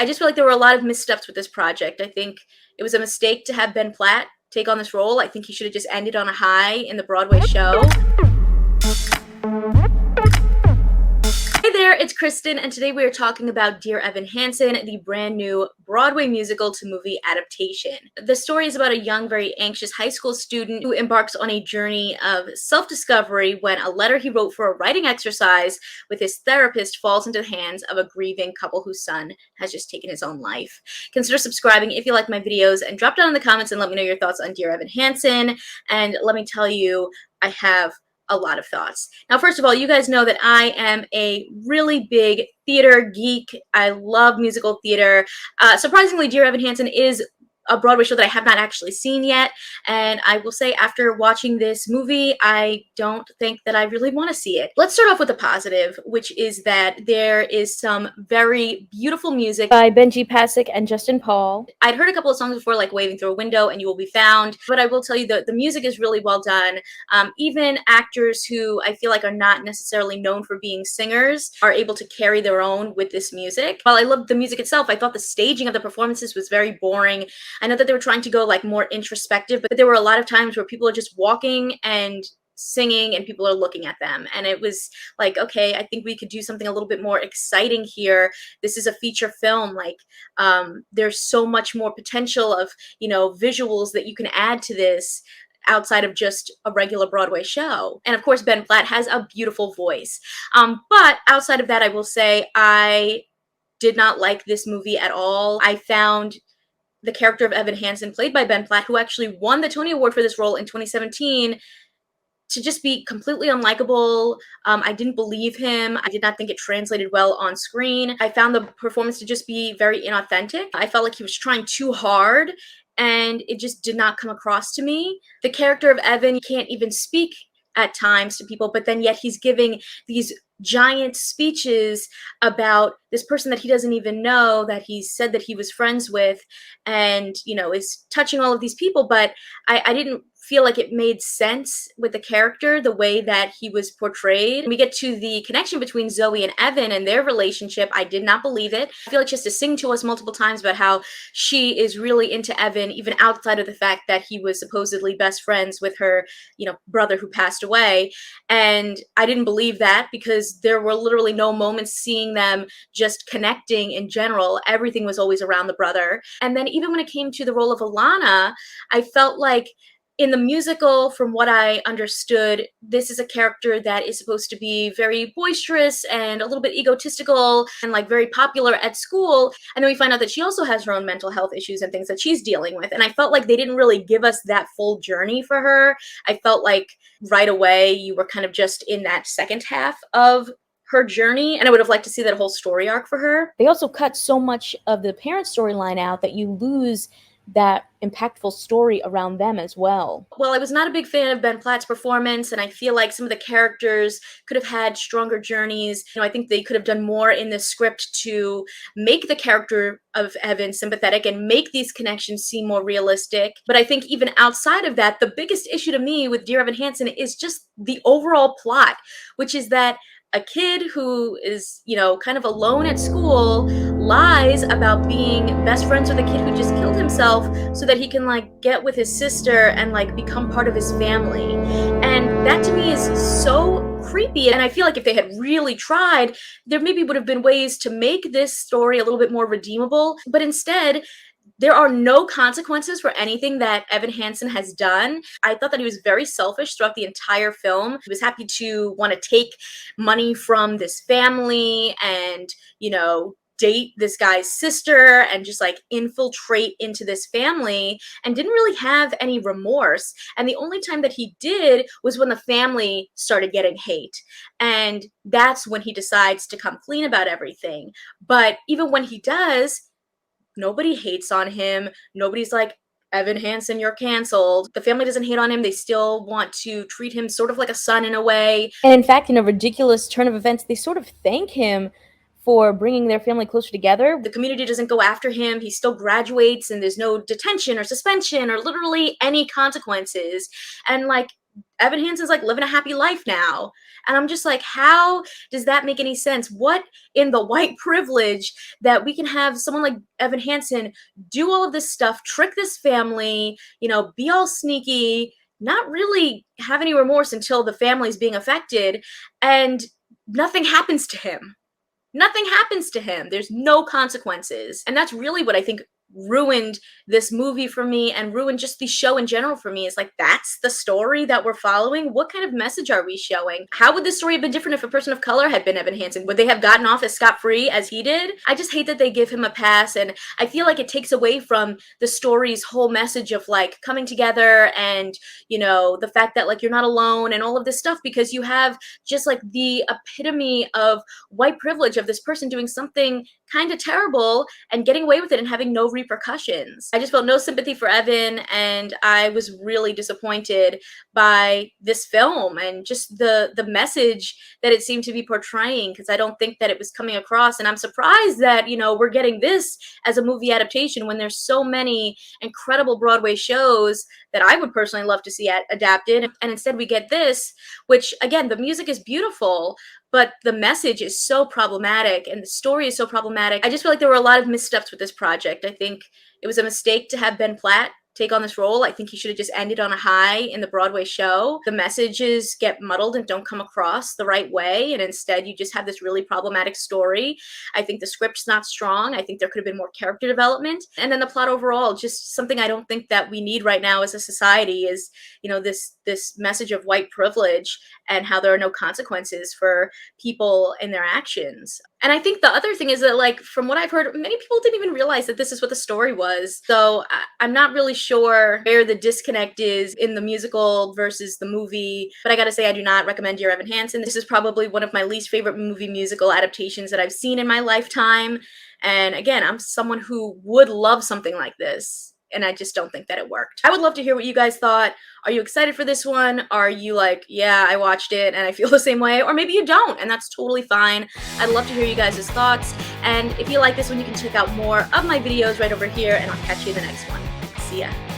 I just feel like there were a lot of missteps with this project. I think it was a mistake to have Ben Platt take on this role. I think he should have just ended on a high in the Broadway show. Hey there, it's Kristen, and today we are talking about Dear Evan Hansen, the brand new Broadway musical to movie adaptation. The story is about a young, very anxious high school student who embarks on a journey of self-discovery when a letter he wrote for a writing exercise with his therapist falls into the hands of a grieving couple whose son has just taken his own life. Consider subscribing if you like my videos, and drop down in the comments and let me know your thoughts on Dear Evan Hansen. And let me tell you, I have a lot of thoughts. Now, first of all, you guys know that I am a really big theater geek. I love musical theater. Surprisingly, Dear Evan Hansen is a Broadway show that I have not actually seen yet, and I will say after watching this movie, I don't think that I really want to see it. Let's start off with the positive, which is that there is some very beautiful music by Benji Pasek and Justin Paul. I'd heard a couple of songs before, like Waving Through a Window and You Will Be Found, but I will tell you that the music is really well done. Even actors who I feel like are not necessarily known for being singers are able to carry their own with this music. While I loved the music itself, I thought the staging of the performances was very boring. I know that they were trying to go like more introspective, but there were a lot of times where people are just walking and singing and people are looking at them, and it was like, okay, I think we could do something a little bit more exciting here. This is a feature film. Like, there's so much more potential of, you know, visuals that you can add to this outside of just a regular Broadway show. And of course, Ben Platt has a beautiful voice. But outside of that, I will say I did not like this movie at all. I found the character of Evan Hansen, played by Ben Platt, who actually won the Tony Award for this role in 2017, to just be completely unlikable. I didn't believe him. I did not think it translated well on screen. I found the performance to just be very inauthentic. I felt like he was trying too hard, and it just did not come across to me. The character of Evan can't even speak at times to people, but then yet he's giving these giant speeches about this person that he doesn't even know, that he said that he was friends with, and, you know, is touching all of these people. But I didn't feel like it made sense with the character, the way that he was portrayed. We get to the connection between Zoe and Evan and their relationship. I did not believe it. I feel like she has to sing to us multiple times about how she is really into Evan, even outside of the fact that he was supposedly best friends with her, you know, brother who passed away. And I didn't believe that, because there were literally no moments seeing them just connecting in general. Everything was always around the brother. And then even when it came to the role of Alana, I felt like in the musical, from what I understood, this is a character that is supposed to be very boisterous and a little bit egotistical and like very popular at school. And then we find out that she also has her own mental health issues and things that she's dealing with. And I felt like they didn't really give us that full journey for her. I felt like right away you were kind of just in that second half of her journey, and I would have liked to see that whole story arc for her. They also cut so much of the parent storyline out that you lose that impactful story around them as well. Well, I was not a big fan of Ben Platt's performance, and I feel like some of the characters could have had stronger journeys. You know, I think they could have done more in the script to make the character of Evan sympathetic and make these connections seem more realistic. But I think even outside of that, the biggest issue to me with Dear Evan Hansen is just the overall plot, which is that a kid who is, you know, kind of alone at school lies about being best friends with a kid who just killed himself so that he can like get with his sister and like become part of his family. And that to me is so creepy. And I feel like if they had really tried, there maybe would have been ways to make this story a little bit more redeemable. But instead, there are no consequences for anything that Evan Hansen has done. I thought that he was very selfish throughout the entire film. He was happy to want to take money from this family and, you know, date this guy's sister and just like infiltrate into this family, and didn't really have any remorse. And the only time that he did was when the family started getting hate. And that's when he decides to come clean about everything. But even when he does, nobody hates on him. Nobody's like, Evan Hansen, you're canceled. The family doesn't hate on him. They still want to treat him sort of like a son in a way. And in fact, in a ridiculous turn of events, they sort of thank him for bringing their family closer together. The community doesn't go after him. He still graduates, and there's no detention or suspension or literally any consequences. And like, Evan Hansen's like living a happy life now. And I'm just like, how does that make any sense? What in the white privilege that we can have someone like Evan Hansen do all of this stuff, trick this family, be all sneaky, not really have any remorse until the family's being affected, and nothing happens to him. Nothing happens to him. There's no consequences. And that's really what I think ruined this movie for me and ruined just the show in general for me. Is like, that's the story that we're following? What kind of message are we showing? How would this story have been different if a person of color had been Evan Hansen? Would they have gotten off as scot-free as he did? I just hate that they give him a pass, and I feel like it takes away from the story's whole message of like coming together and, the fact that like you're not alone and all of this stuff, because you have just like the epitome of white privilege of this person doing something kind of terrible and getting away with it and having no repercussions. I just felt no sympathy for Evan, and I was really disappointed by this film and just the message that it seemed to be portraying, because I don't think that it was coming across. And I'm surprised that, we're getting this as a movie adaptation when there's so many incredible Broadway shows that I would personally love to see adapted. And instead we get this, which again, the music is beautiful, but the message is so problematic and the story is so problematic. I just feel like there were a lot of missteps with this project. I think it was a mistake to have Ben Platt take on this role. I think he should have just ended on a high in the Broadway show. The messages get muddled and don't come across the right way, and instead you just have this really problematic story. I think the script's not strong. I think there could have been more character development. And then the plot overall, just something I don't think that we need right now as a society is, this message of white privilege and how there are no consequences for people and their actions. And I think the other thing is that, like, from what I've heard, many people didn't even realize that this is what the story was. So I'm not really sure where the disconnect is in the musical versus the movie. But I gotta say, I do not recommend Dear Evan Hansen. This is probably one of my least favorite movie musical adaptations that I've seen in my lifetime. And again, I'm someone who would love something like this, and I just don't think that it worked. I would love to hear what you guys thought. Are you excited for this one? Are you like, yeah, I watched it and I feel the same way? Or maybe you don't, and that's totally fine. I'd love to hear you guys' thoughts. And if you like this one, you can check out more of my videos right over here, and I'll catch you in the next one. See ya.